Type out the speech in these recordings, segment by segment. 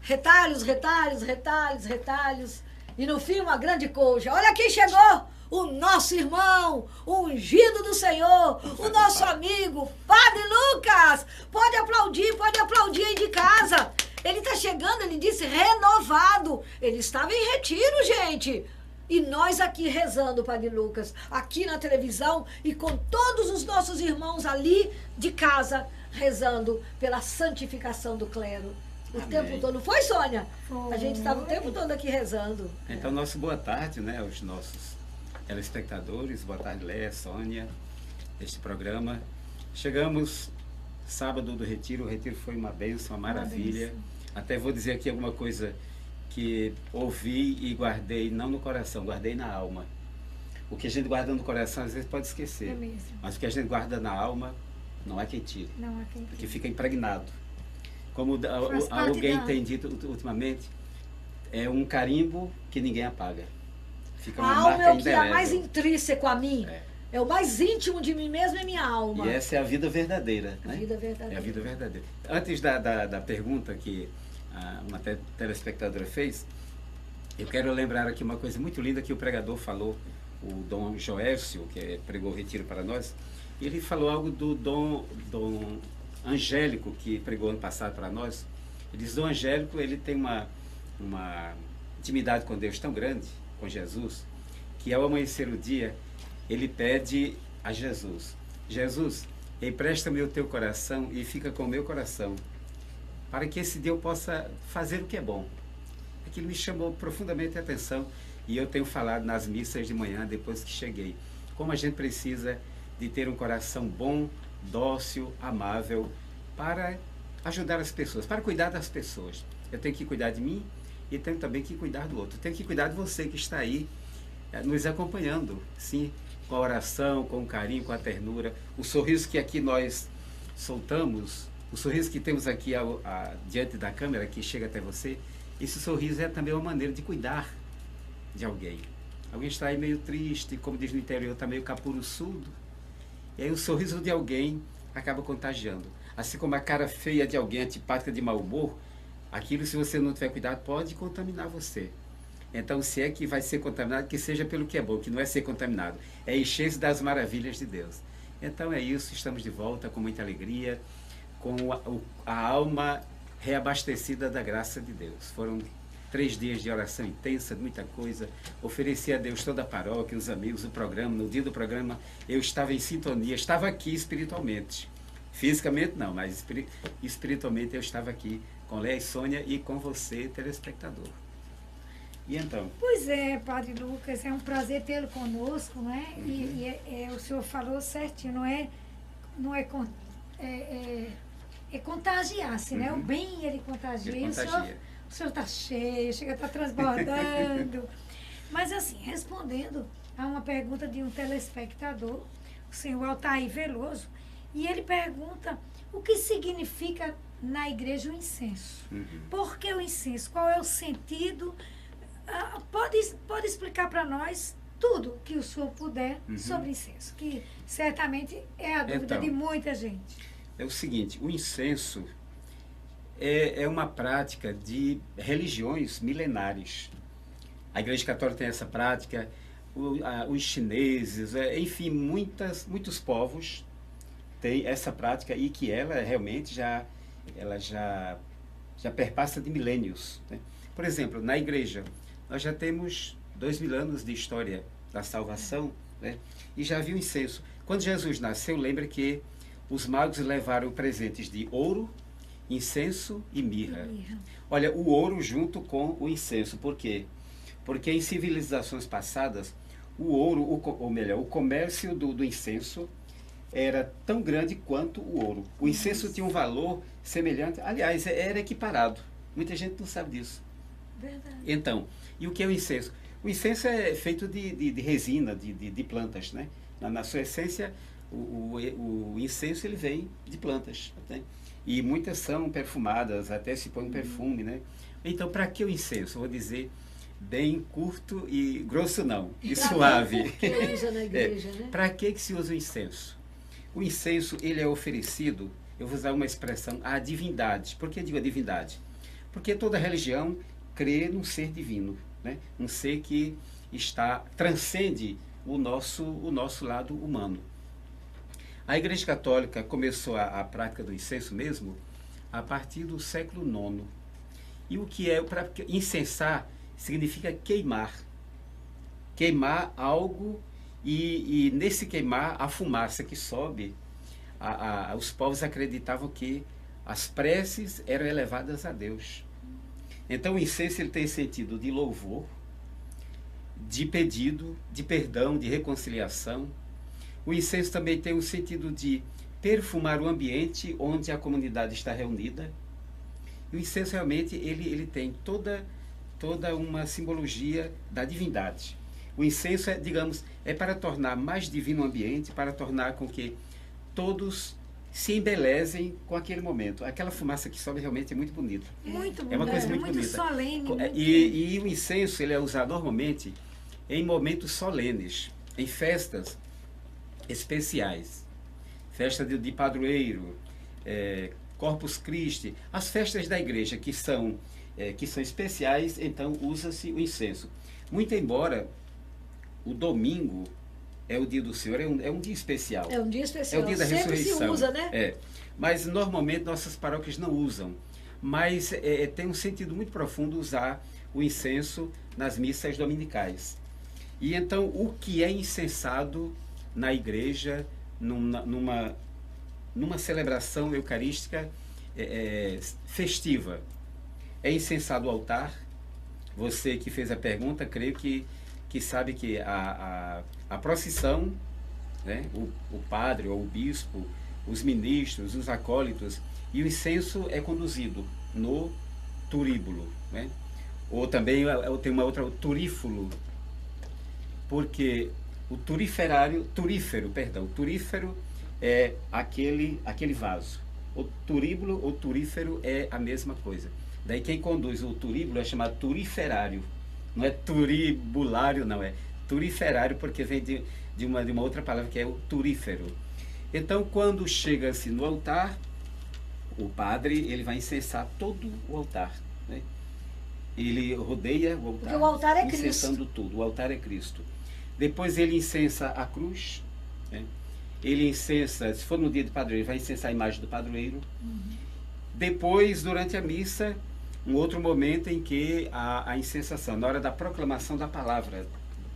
retalhos, retalhos, retalhos, retalhos. E no fim, uma grande coxa. Olha quem chegou! O nosso irmão, o ungido do Senhor, o nosso amigo, Padre Lucas. Pode aplaudir aí de casa. Ele está chegando, ele disse, renovado. Ele estava em retiro, gente. E nós aqui rezando, Padre Lucas, aqui na televisão e com todos os nossos irmãos ali de casa, rezando pela santificação do clero. O Amém. tempo todo. Não foi, Sônia? Foi. A gente estava o tempo todo aqui rezando. Então, nosso boa tarde, né, aos nossos telespectadores. Boa tarde, Léa, Sônia, este programa. Chegamos sábado do retiro. O retiro foi uma bênção, uma maravilha. Até vou dizer aqui alguma coisa que ouvi e guardei, não no coração, guardei na alma. O que a gente guarda no coração, às vezes pode esquecer. É mesmo. Mas o que a gente guarda na alma, não há quem tire. Não há quem Porque fica impregnado. Como Faz parte alguém da- tem dito ultimamente, é um carimbo que ninguém apaga. Fica uma A alma marca é o que é indelével. mais intrínseco a mim. É. É o mais íntimo de mim mesmo, é minha alma. E essa é a vida verdadeira. A Né? vida verdadeira. É a vida verdadeira. Antes da pergunta que uma telespectadora fez, eu quero lembrar aqui uma coisa muito linda que o pregador falou, o Dom Joércio, que pregou o retiro para nós. Ele falou algo do Dom Angélico, que pregou ano passado para nós. Ele diz, Dom Angélico, ele tem uma intimidade com Deus tão grande, com Jesus, que ao amanhecer o dia, ele pede a Jesus, Jesus, empresta-me o teu coração e fica com o meu coração, para que esse dia eu possa fazer o que é bom. Aquilo me chamou profundamente a atenção e eu tenho falado nas missas de manhã, depois que cheguei, como a gente precisa de ter um coração bom, dócil, amável, para ajudar as pessoas, para cuidar das pessoas. Eu tenho que cuidar de mim e tenho também que cuidar do outro. Tenho que cuidar de você que está aí nos acompanhando, sim, com a oração, com o carinho, com a ternura, o sorriso que aqui nós soltamos, o sorriso que temos aqui diante da câmera, que chega até você. Esse sorriso é também uma maneira de cuidar de alguém. Alguém está aí meio triste, como diz no interior, está meio capuruçudo. E aí o sorriso de alguém acaba contagiando. Assim como a cara feia de alguém, antipática, de mau humor, aquilo, se você não tiver cuidado, pode contaminar você. Então, se é que vai ser contaminado, que seja pelo que é bom, que não é ser contaminado, é encher-se das maravilhas de Deus. Então é isso, estamos de volta com muita alegria, com a alma reabastecida da graça de Deus. Foram 3 dias de oração intensa, de muita coisa. Ofereci a Deus toda a paróquia, os amigos, o programa. No dia do programa eu estava em sintonia, estava aqui espiritualmente. Fisicamente não, mas espiritualmente eu estava aqui com Léa e Sônia e com você, telespectador. E então? Pois é, Padre Lucas, é um prazer tê-lo conosco, né? E o senhor falou certinho, é contagiar-se, né? O bem ele contagia. Ele E contagia. o senhor está cheio, chega a estar transbordando. Mas assim, respondendo a uma pergunta de um telespectador, o senhor Altair Veloso, e ele pergunta o que significa na igreja o incenso. Por que o incenso? Qual é o sentido? Pode explicar para nós tudo que o senhor puder sobre incenso, que certamente é a dúvida Então, de muita gente. É o seguinte, o incenso é uma prática religiões milenares. A Igreja Católica tem essa prática, os chineses, enfim, muitos povos têm essa prática e que ela realmente já perpassa de milênios, né? Por exemplo, na igreja, nós já temos 2000 anos de história da salvação, né? E já havia o incenso. Quando Jesus nasceu, lembra que os magos levaram presentes de ouro, incenso e mirra. Olha, o ouro junto com o incenso. Por quê? Porque em civilizações passadas, o ouro, ou melhor, o comércio do incenso era tão grande quanto o ouro. O incenso tinha um valor semelhante, aliás, era equiparado. Muita gente não sabe disso. Verdade. Então, e o que é o incenso? O incenso é feito de resina, de plantas, né? Na sua essência, o incenso ele vem de plantas, né? E muitas são perfumadas, até se põe um perfume, né? Então, para que o incenso? Eu vou dizer bem curto e grosso não, e suave. Que usa na igreja, né? Para que se usa o incenso? O incenso ele é oferecido, eu vou usar uma expressão, à divindade. Por que digo a divindade? Porque toda religião crê num ser divino, né? Um ser que transcende o nosso lado humano. A Igreja Católica começou a prática do incenso mesmo a partir do século IX. E o que é? Incensar significa queimar. Queimar algo e nesse queimar, a fumaça que sobe, os povos acreditavam que as preces eram elevadas a Deus. Então o incenso ele tem sentido de louvor, de pedido, de perdão, de reconciliação. O incenso também tem o sentido de perfumar o ambiente onde a comunidade está reunida. E o incenso realmente ele tem toda uma simbologia da divindade. O incenso é para tornar mais divino o ambiente, para tornar com que todos se embelezem com aquele momento. Aquela fumaça que sobe realmente é muito bonita. Muito bonita. É uma coisa muito bonita. Solene. Muito... E o incenso ele é usado normalmente em momentos solenes, em festas especiais. Festa de padroeiro, Corpus Christi, as festas da igreja que são especiais, então usa-se o incenso. Muito embora o domingo é o dia do Senhor, é um dia especial. É um dia especial. É o dia da Sempre ressurreição. se usa, né? Mas normalmente nossas paróquias não usam. Mas tem um sentido muito profundo usar o incenso nas missas dominicais. E então o que é incensado na igreja, numa celebração eucarística festiva? É incensado o altar. Você que fez a pergunta, creio que sabe que a procissão, né, o padre ou o bispo, os ministros, os acólitos, e o incenso é conduzido no turíbulo, né? Ou também tem uma outra, o turífulo, porque o turífero é aquele vaso. O turíbulo ou turífero é a mesma coisa. Daí quem conduz o turíbulo é chamado turiferário. Não é turibulário, não, é turiferário, porque vem de uma outra palavra que é o turífero. Então, quando chega-se no altar, o padre ele vai incensar todo o altar, né? Ele rodeia o altar, porque o altar é incensando tudo. O altar é Cristo. Depois ele incensa a cruz, né? Ele incensa, se for no dia do padroeiro, ele vai incensar a imagem do padroeiro. Depois, durante a missa, um outro momento em que a incensação, na hora da proclamação da palavra,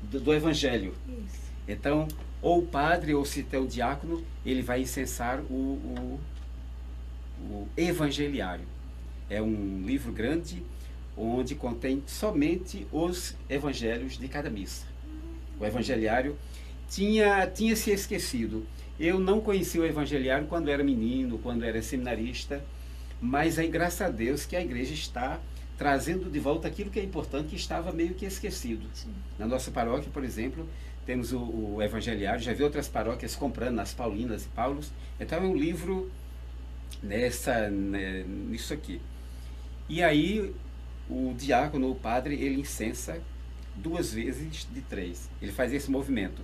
do evangelho. Isso. Então, ou o padre, ou se tem o diácono, ele vai incensar o evangeliário. É um livro grande, onde contém somente os evangelhos de cada missa. O evangeliário tinha se esquecido. Eu não conhecia o evangeliário quando era menino, quando era seminarista, mas aí, graças a Deus, que a igreja está trazendo de volta aquilo que é importante, que estava meio que esquecido. Sim. Na nossa paróquia, por exemplo, temos o evangeliário, já vi outras paróquias comprando, nas Paulinas e Paulos. Então é um livro nisso aqui. E aí o diácono, o padre, ele incensa 2 vezes de 3. Ele faz esse movimento.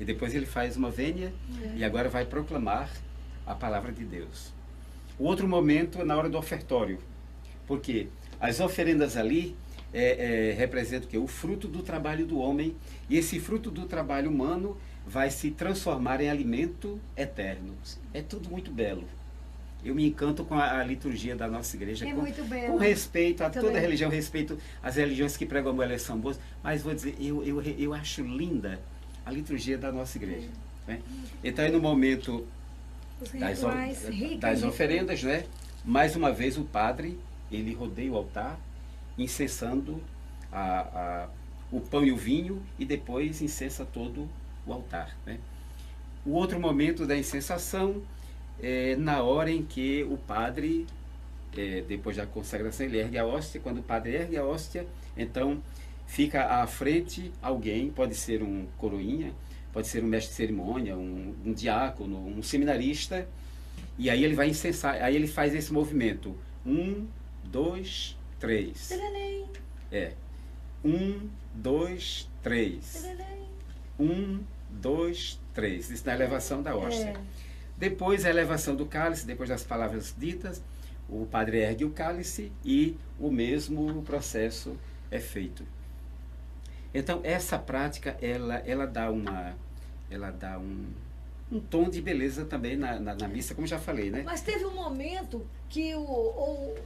E depois ele faz uma vênia e agora vai proclamar a palavra de Deus. O outro momento é na hora do ofertório, porque as oferendas ali representam o quê? O fruto do trabalho do homem, e esse fruto do trabalho humano vai se transformar em alimento eterno. É tudo muito belo. Eu me encanto com a liturgia da nossa igreja, muito belo. Com respeito a toda Também. religião, respeito às religiões que pregam amor, elas são boas, mas vou dizer, eu acho linda a liturgia da nossa igreja. Né? Então, é no momento das oferendas, né? Mais uma vez o padre, ele rodeia o altar, incensando o pão e o vinho, e depois incensa todo o altar. Né? O outro momento da incensação é na hora em que o padre, depois da consagração, ele ergue a hóstia. Quando o padre ergue a hóstia, então fica à frente alguém, pode ser um coroinha, pode ser um mestre de cerimônia, um diácono, um seminarista, e aí ele vai incensar, aí ele faz esse movimento. 1, 2, 3. 1, 2, 3. 1, 2, 3. Isso na elevação da hóstia. Depois a elevação do cálice, depois das palavras ditas, o padre ergue o cálice e o mesmo processo é feito. Então, essa prática, ela dá um tom de beleza também na missa, como já falei, né? Mas teve um momento que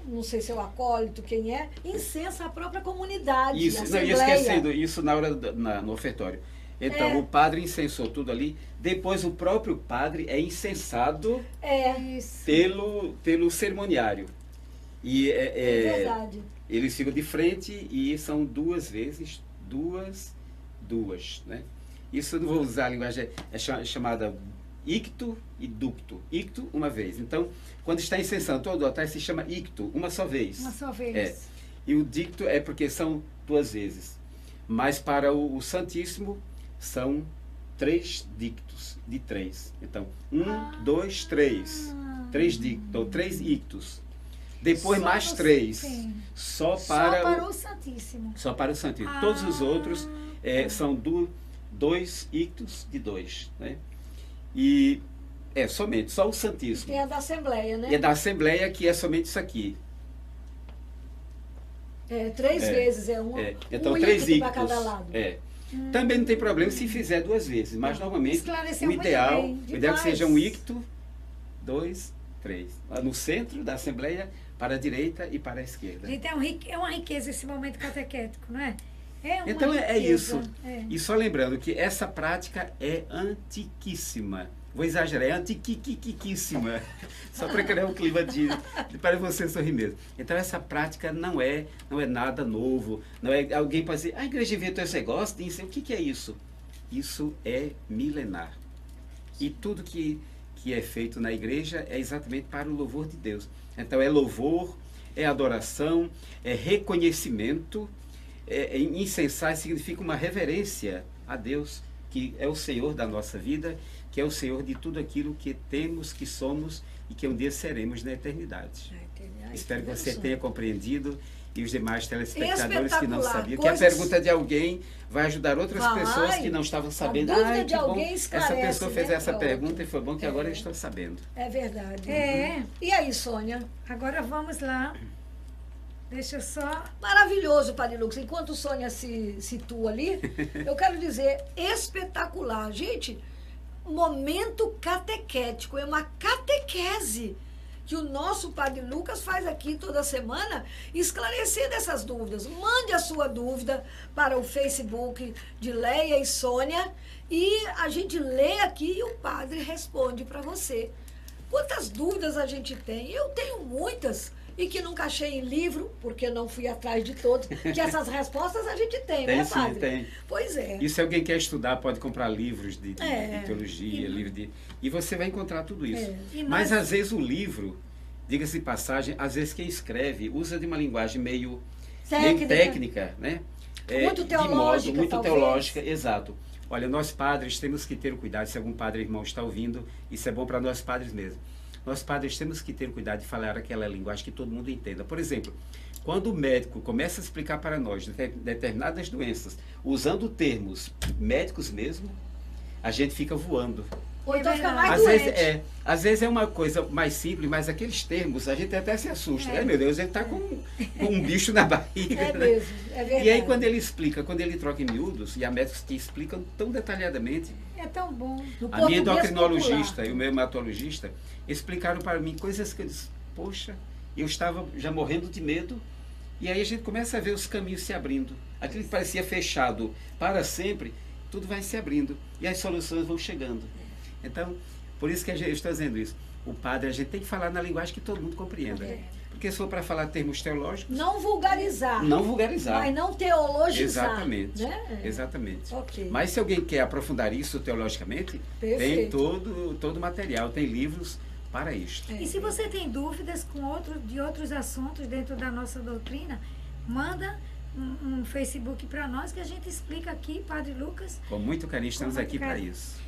não sei se é o acólito, quem é, incensa a própria comunidade, Isso, a não, ia assembleia. esquecendo isso na hora no ofertório. Então, o padre incensou tudo ali, depois o próprio padre é incensado Isso. pelo cerimoniário. E É verdade. eles ficam de frente e são duas vezes, né? Isso eu não vou usar a linguagem, é chamada icto e ducto. Icto, uma vez. Então, quando está incensando todo o altar, se chama icto, uma só vez. Uma só vez. É. E o dicto é porque são duas vezes. Mas para o Santíssimo, são 3 dictos, de 3. Então, 1, 2, 3. 3 dictos, então 3 ictos. Depois Só mais no- 3. sim. Só Só para para o Santíssimo. só para o Santíssimo. Todos os outros são 2 ictos de 2. Né? E somente, só o Santíssimo. Tem a da Assembleia, né? E é da Assembleia que é somente isso aqui. 3 vezes, Então, um 3 ícto para ictos. cada lado. Também não tem problema se fizer 2 vezes, mas normalmente Esclareceu o muito ideal bem, é que demais. seja um icto, 2, 3. No centro da Assembleia, para a direita e para a esquerda. Gente, é uma riqueza esse momento catequético, não é? É uma Então é riqueza. isso. É. E só lembrando que essa prática é antiquíssima. Vou exagerar, é antiquíssima. Só para criar um clima para você sorrir mesmo. Então essa prática não é nada novo. Não é alguém pode dizer, a igreja inventou esse negócio, o que é isso? Isso é milenar. E tudo que é feito na igreja é exatamente para o louvor de Deus. Então é louvor, é adoração, é reconhecimento. Incensar significa uma reverência a Deus, que é o Senhor da nossa vida, que é o Senhor de tudo aquilo que temos, que somos e que um dia seremos na eternidade. Espero que você tenha compreendido e os demais telespectadores que não Espetacular. sabiam. Que a pergunta de alguém vai ajudar outras pessoas que não estavam sabendo. A dúvida Ai, de que bom, alguém essa esclarece, pessoa fez né, essa pra pergunta outra. e foi bom que agora eu estou sabendo. É verdade. É. E aí, Sônia? Agora vamos lá. Deixa eu só. Maravilhoso, Padre Lucas. Enquanto Sônia se situa ali, eu quero dizer, espetacular. Gente, momento catequético, é uma catequese que o nosso Padre Lucas faz aqui toda semana, esclarecendo essas dúvidas. Mande a sua dúvida para o Facebook de Leia e Sônia e a gente lê aqui e o Padre responde para você. Quantas dúvidas a gente tem? Eu tenho muitas e que nunca achei em livro, porque não fui atrás de todos, que essas respostas a gente tem, né, Sim, Padre? tem. Pois é. E se alguém quer estudar, pode comprar livros de teologia, E- e você vai encontrar tudo isso. E Mas nós- às vezes o livro, diga-se de passagem, às vezes quem escreve usa de uma linguagem meio técnica, né? Muito de teológica, modo, muito talvez. teológica, exato. Olha, nós padres temos que ter cuidado, se algum padre irmão está ouvindo, isso é bom para nós padres mesmo. Nós padres temos que ter cuidado de falar aquela linguagem que todo mundo entenda. Por exemplo, quando o médico começa a explicar para nós determinadas doenças, usando termos médicos mesmo, a gente fica voando. Ou então fica Às mais Às doente. vezes, às vezes é uma coisa mais simples, mas aqueles termos a gente até se assusta. Meu Deus, ele está com um bicho na barriga. É né? mesmo, é verdade. E aí quando ele explica, quando ele troca em miúdos, e há médicos que explicam tão detalhadamente, É tão bom. No a minha português endocrinologista popular. e o meu hematologista explicaram para mim coisas que eu disse, poxa, eu estava já morrendo de medo, e aí a gente começa a ver os caminhos se abrindo. Aquilo que parecia fechado para sempre, tudo vai se abrindo, e as soluções vão chegando. Então, por isso que eu estou dizendo isso. O padre, a gente tem que falar na linguagem que todo mundo compreenda. Porque se for para falar termos teológicos, Não vulgarizar. não vulgarizar. Mas não teologizar. Exatamente. Né? Exatamente. Ok. Mas se alguém quer aprofundar isso teologicamente, tem Perfeito. todo o material, tem livros para isto. E se você tem dúvidas de outros assuntos dentro da nossa doutrina, manda um Facebook para nós que a gente explica aqui, Padre Lucas. Com muito carinho, estamos Com muito aqui para carinho. isso.